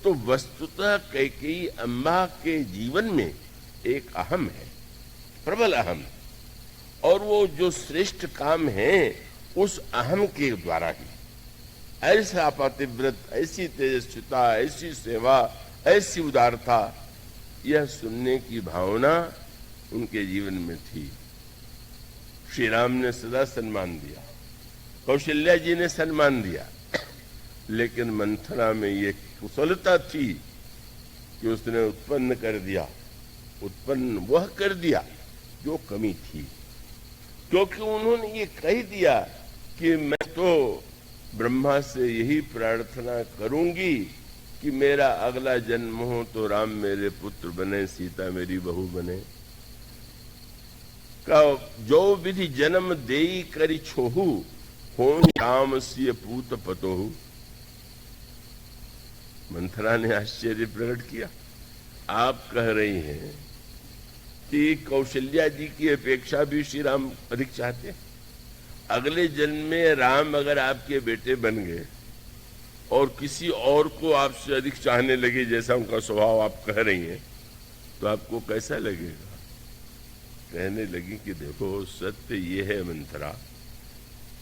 तो वस्तुतः कैकेयी अम्मा के जीवन में एक अहम है, प्रबल अहम, और वो जो श्रेष्ठ काम है उस अहम के द्वारा ही ऐसा पातिव्रत, ऐसी तेजस्विता, ऐसी सेवा, ऐसी उदारता, यह सुनने की भावना उनके जीवन में थी। श्री राम ने सदा सम्मान दिया, कौशल्या जी ने सम्मान दिया, लेकिन मंथरा में ये कुशलता थी कि उसने उत्पन्न वह कर दिया जो कमी थी, क्योंकि उन्होंने ये कह दिया कि मैं तो ब्रह्मा से यही प्रार्थना करूंगी कि मेरा अगला जन्म हो तो राम मेरे पुत्र बने, सीता मेरी बहू बने। का जो विधि जन्म देई करि छोहू, हो राम सिय पूत पतोहू। मंथरा ने आश्चर्य प्रकट किया, आप कह रही हैं कि कौशल्या जी की अपेक्षा भी श्री राम अधिक चाहते हैं। अगले जन्म में राम अगर आपके बेटे बन गए और किसी और को आपसे अधिक चाहने लगे, जैसा उनका स्वभाव आप कह रही हैं, तो आपको कैसा लगेगा? कहने लगी कि देखो, सत्य ये है मंथरा,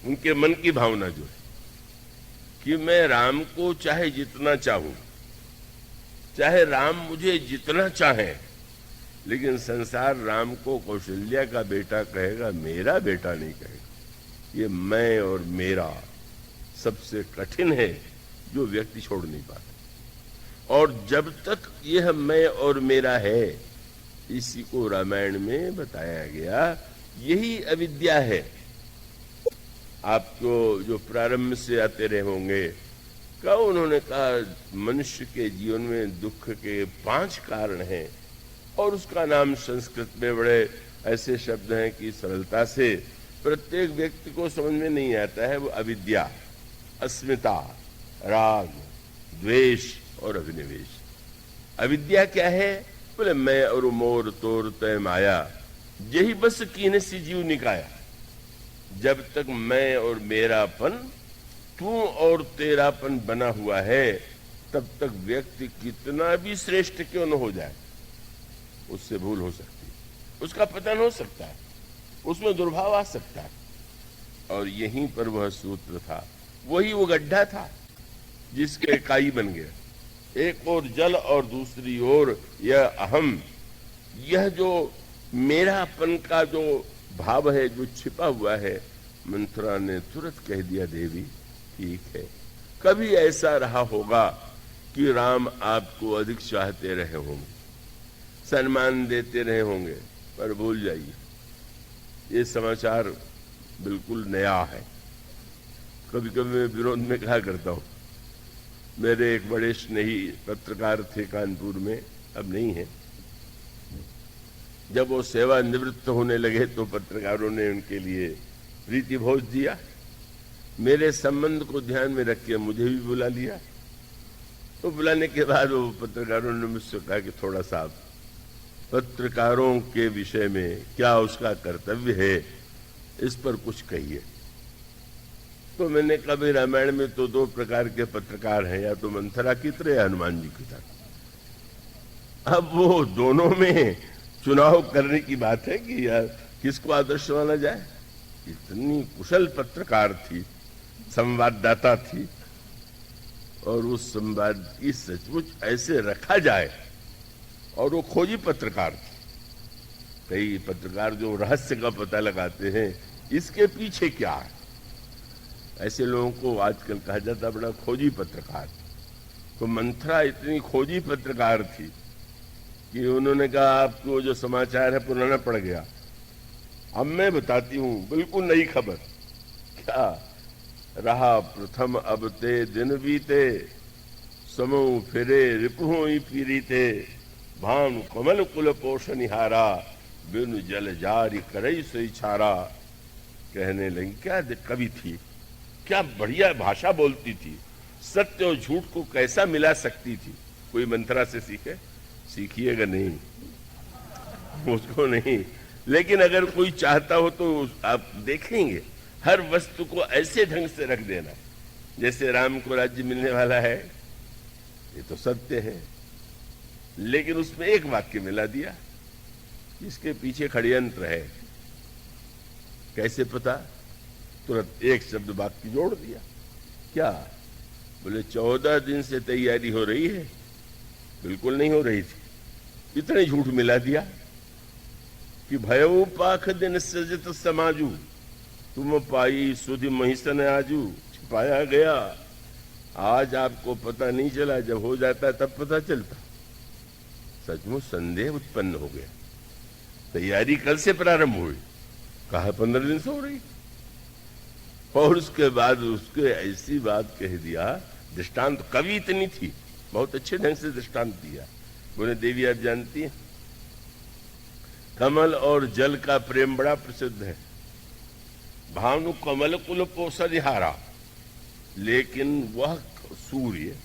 उनके मन की भावना जो है कि मैं राम को चाहे जितना चाहूं, चाहे राम मुझे जितना चाहे, लेकिन संसार राम को कौशल्या का बेटा कहेगा, मेरा बेटा नहीं कहेगा। ये मैं और मेरा सबसे कठिन है जो व्यक्ति छोड़ नहीं पाता। और जब तक यह मैं और मेरा है, इसी को रामायण में बताया गया, यही अविद्या है। आपको जो प्रारंभ से आते रहे होंगे, का उन्होंने कहा मनुष्य के जीवन में दुख के 5 कारण हैं, और उसका नाम संस्कृत में बड़े ऐसे शब्द हैं कि सरलता से प्रत्येक व्यक्ति को समझ में नहीं आता है। वो अविद्या, अस्मिता, राग, द्वेष और अभिनिवेश। अविद्या क्या है? बोले मैं और मोर तोर तय माया, यही बस कीने सी जीव निकाया। जब तक मैं और मेरापन, तू और तेरापन बना हुआ है, तब तक व्यक्ति कितना भी श्रेष्ठ क्यों न हो जाए, उससे भूल हो सकती है, उसका पतन हो सकता है, उसमें दुर्भाव आ सकता है। और यहीं पर वह सूत्र था, वही वो गड्ढा था जिसके काई बन गया। एक ओर जल और दूसरी ओर यह अहम, यह जो मेरापन का जो भाव है, जो छिपा हुआ है। मंथरा ने तुरंत कह दिया, देवी ठीक है, कभी ऐसा रहा होगा कि राम आपको अधिक चाहते रहे होंगे, सम्मान देते रहे होंगे, पर भूल जाइए, ये समाचार बिल्कुल नया है। कभी कभी मैं विरोध में कहा करता हूं, मेरे एक बड़े स्नेही पत्रकार थे कानपुर में, अब नहीं है। जब वो सेवा निवृत्त होने लगे तो पत्रकारों ने उनके लिए प्रीति भोज दिया। मेरे संबंध को ध्यान में रख के मुझे भी बुला लिया। तो बुलाने के बाद वो पत्रकारों ने मुझसे कहा कि थोड़ा सा पत्रकारों के विषय में क्या उसका कर्तव्य है, इस पर कुछ कहिए। तो मैंने कहा, भाई रामायण में तो 2 प्रकार के पत्रकार हैं, या तो मंथरा की तरह या हनुमान जी की तरह। अब वो दोनों में चुनाव करने की बात है कि यार किसको आदर्श माना जाए। इतनी कुशल पत्रकार थी, संवाददाता थी, और उस संवाद की सचमुच ऐसे रखा जाए। और वो खोजी पत्रकार थी। कई पत्रकार जो रहस्य का पता लगाते हैं, इसके पीछे क्या है, ऐसे लोगों को आजकल कहा जाता बड़ा खोजी पत्रकार। तो मंथरा इतनी खोजी पत्रकार थी कि उन्होंने कहा, आपको जो समाचार है पुराना पड़ गया, अब मैं बताती हूं बिल्कुल नई खबर। क्या रहा प्रथम अब ते दिन बीते, समूह फिरे रिपुहि पीरीते, भानु कमल कुल पोषनिहारा, बिनु जल जारी करई सोई छारा। कहने लगी, क्या कवि थी, क्या बढ़िया भाषा बोलती थी, सत्य और झूठ को कैसा मिला सकती थी। कोई मंथरा से सीखे? सीखिएगा नहीं, उसको नहीं। लेकिन अगर कोई चाहता हो तो आप देखेंगे, हर वस्तु को ऐसे ढंग से रख देना, जैसे राम को राज्य मिलने वाला है, ये तो सत्य है, लेकिन उसमें एक वाक्य मिला दिया, इसके पीछे षड्यंत्र है। कैसे पता? तुरंत एक शब्द वाक्य जोड़ दिया। क्या? बोले 14 दिन से तैयारी हो रही है। बिल्कुल नहीं हो रही थी, इतने झूठ मिला दिया कि भयऊ पाख दिन सजत समाजू, तुम पाई सुधि महिसन आजू। छिपाया गया, आज आपको पता नहीं चला, जब हो जाता तब पता चलता। सचमुच संदेह उत्पन्न हो गया। तैयारी कल से प्रारंभ हुई, कहा 15 दिन से हो रही। और उसके बाद उसके ऐसी बात कह दिया, दृष्टांत कवि इतनी थी, बहुत अच्छे ढंग से दृष्टांत दिया। बोले देवी आप जानती हैं, कमल और जल का प्रेम बड़ा प्रसिद्ध है। भानु कमल कुल पोषनिहारा, लेकिन वह सूर्य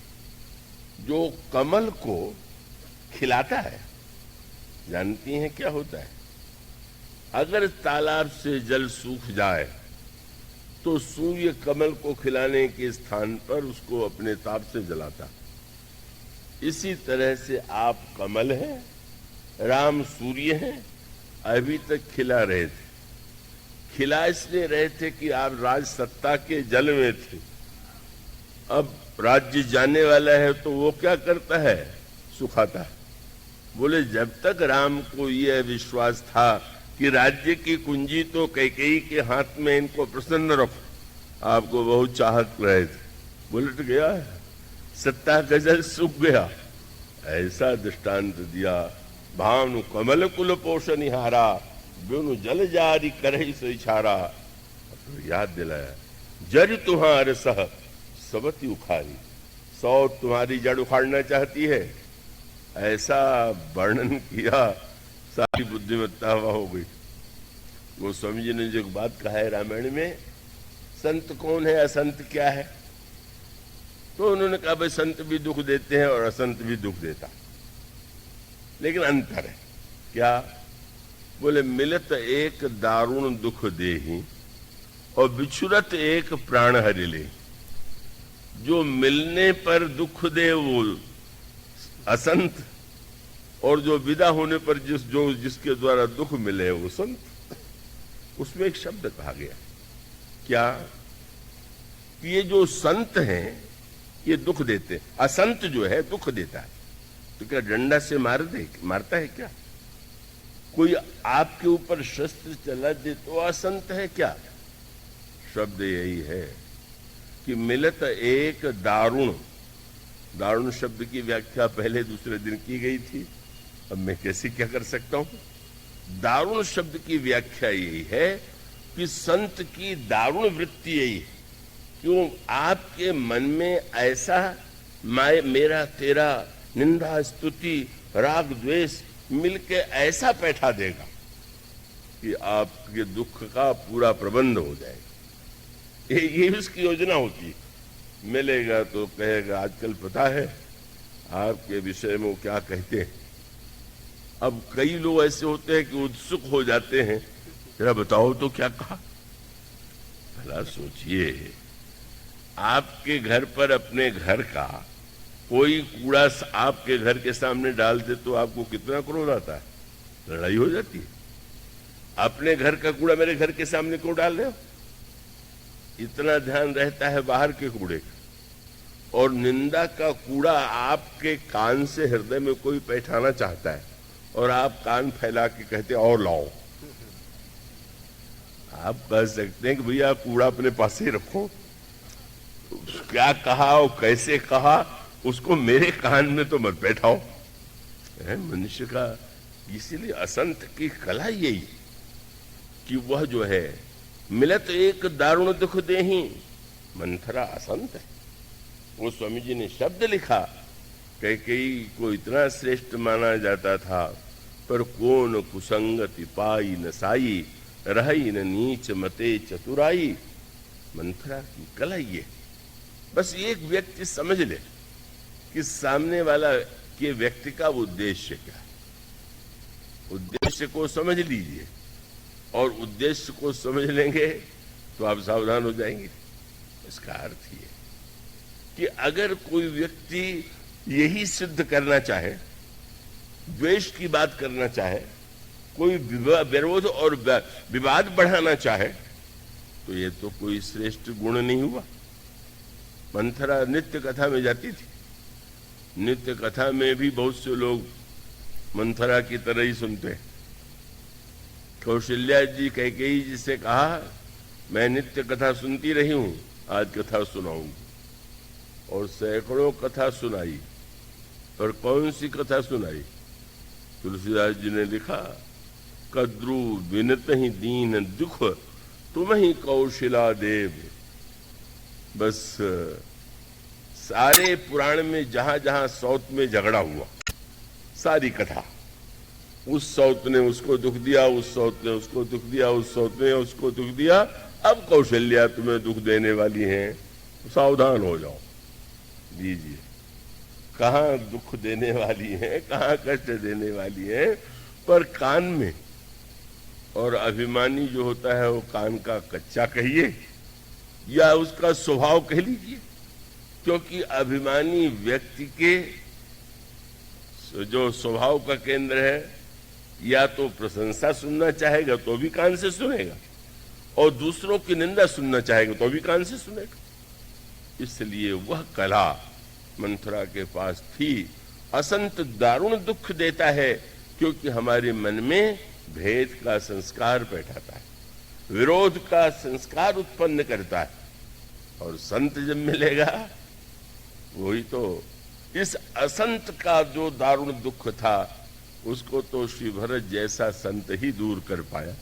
जो कमल को खिलाता है, जानती हैं क्या होता है? अगर तालाब से जल सूख जाए तो सूर्य कमल को खिलाने के स्थान पर उसको अपने ताप से जलाता। इसी तरह से आप कमल हैं, राम सूर्य हैं। अभी तक खिला रहे थे, खिला इसलिए रहे थे कि आप राज सत्ता के जल में थे। अब राज्य जाने वाला है तो वो क्या करता है? सुखाता है। बोले जब तक राम को यह विश्वास था कि राज्य की कुंजी तो कैकेयी के हाथ में, इनको प्रसन्न रखो, आपको बहुत चाहत रहे थे, बुलट गया, सत्ता का जल सूख गया। ऐसा दृष्टांत दिया। भानु कमल कुल पोषनिहारा, बिनु जल जारी करहि से इछारा। तो याद दिलाया, जड़ तुम्हारे सह सबती उखारी, सौ तुम्हारी जड़ उखाड़ना चाहती है। ऐसा वर्णन किया, सारी बुद्धिमत्ता हवा हो गई। गोस्वामी जी ने जो बात कहा है रामायण में, संत कौन है, असंत क्या है? तो उन्होंने कहा भाई संत भी दुख देते हैं और असंत भी दुख देता, लेकिन अंतर है। क्या? बोले मिलत एक दारुण दुख देहि और बिछुरत एक प्राण हरि ले। जो मिलने पर दुख दे वो असंत, और जो विदा होने पर जिसके द्वारा दुख मिले वो संत। उसमें एक शब्द कहा गया, क्या? कि ये जो संत हैं ये दुख देते, असंत जो है दुख देता है। तो क्या डंडा से मारता है क्या? कोई आपके ऊपर शस्त्र चला दे तो असंत है क्या? शब्द यही है कि मिलत एक दारुण, दारुण शब्द की व्याख्या पहले दूसरे दिन की गई थी, अब मैं कैसे क्या कर सकता हूं। दारुण शब्द की व्याख्या यही है कि संत की दारुण वृत्ति यही है। क्यों? आपके मन में ऐसा मेरा तेरा, निंदा स्तुति राग द्वेष मिलके ऐसा बैठा देगा कि आपके दुख का पूरा प्रबंध हो जाएगा। ये उसकी योजना होती है। मिलेगा तो कहेगा आजकल पता है आपके विषय में वो क्या कहते हैं। अब कई लोग ऐसे होते हैं कि उत्सुक हो जाते हैं, जरा बताओ तो क्या कहा। भला सोचिए, आपके घर पर अपने घर का कोई कूड़ा आपके घर के सामने डाल दे तो आपको कितना क्रोध आता है, लड़ाई हो जाती है। अपने घर का कूड़ा मेरे घर के सामने क्यों डाल रहे हो? इतना ध्यान रहता है बाहर के कूड़े का। और निंदा का कूड़ा आपके कान से हृदय में कोई बैठाना चाहता है और आप कान फैला के कहते और लाओ। आप कह सकते हैं कि भैया कूड़ा अपने पास ही रखो, क्या कहा और कैसे कहा उसको मेरे कान में तो मत बैठाओ। मनुष्य का इसीलिए असंत की कला यही कि वह जो है मिलत एक दारुण दुख देहि, मंथरा असंत है। वो स्वामी जी ने शब्द लिखा, कैकेयी को इतना श्रेष्ठ माना जाता था, पर कौन कुसंगति पाई न साई, रही न नीच मते चतुराई। मंथरा की कला ये, बस एक व्यक्ति समझ ले कि सामने वाला के व्यक्ति का उद्देश्य क्या है। उद्देश्य को समझ लीजिए, और उद्देश्य को समझ लेंगे तो आप सावधान हो जाएंगे। इसका अर्थ ये कि अगर कोई व्यक्ति यही सिद्ध करना चाहे, द्वेष की बात करना चाहे, कोई विरोध और विवाद बढ़ाना चाहे, तो ये तो कोई श्रेष्ठ गुण नहीं हुआ। मंथरा नित्य कथा में जाती थी। नित्य कथा में भी बहुत से लोग मंथरा की तरह ही सुनते हैं। कौशल्या जी कैकेयी जी से कहा, मैं नित्य कथा सुनती रही हूं, आज कथा सुनाऊंगी। और सैकड़ों कथा सुनाई। और कौन सी कथा सुनाई? तुलसीदास जी ने लिखा, कद्रु विनत ही दीन दुख, तुम ही कौशिला देव। बस सारे पुराण में जहां जहां सौत में झगड़ा हुआ, सारी कथा, उस सौत ने उसको दुख दिया, उस सौत ने उसको दुख दिया, उस सौत ने उसको दुख दिया, अब कौशल्या तुम्हें दुख देने वाली हैं, सावधान हो जाओ। दीजिए, कहां दुख देने वाली हैं, कहां कष्ट देने वाली हैं, पर कान में। और अभिमानी जो होता है वो कान का कच्चा कहिए या उसका स्वभाव कह लीजिए, क्योंकि अभिमानी व्यक्ति के जो स्वभाव का केंद्र है, या तो प्रशंसा सुनना चाहेगा तो भी कान से सुनेगा, और दूसरों की निंदा सुनना चाहेगा तो भी कान से सुनेगा। इसलिए वह कला मंथरा के पास थी। असंत दारुण दुख देता है, क्योंकि हमारे मन में भेद का संस्कार बैठाता है, विरोध का संस्कार उत्पन्न करता है। और संत जब मिलेगा, वही तो इस असंत का जो दारुण दुख था, उसको तो श्री भरत जैसा संत ही दूर कर पाया।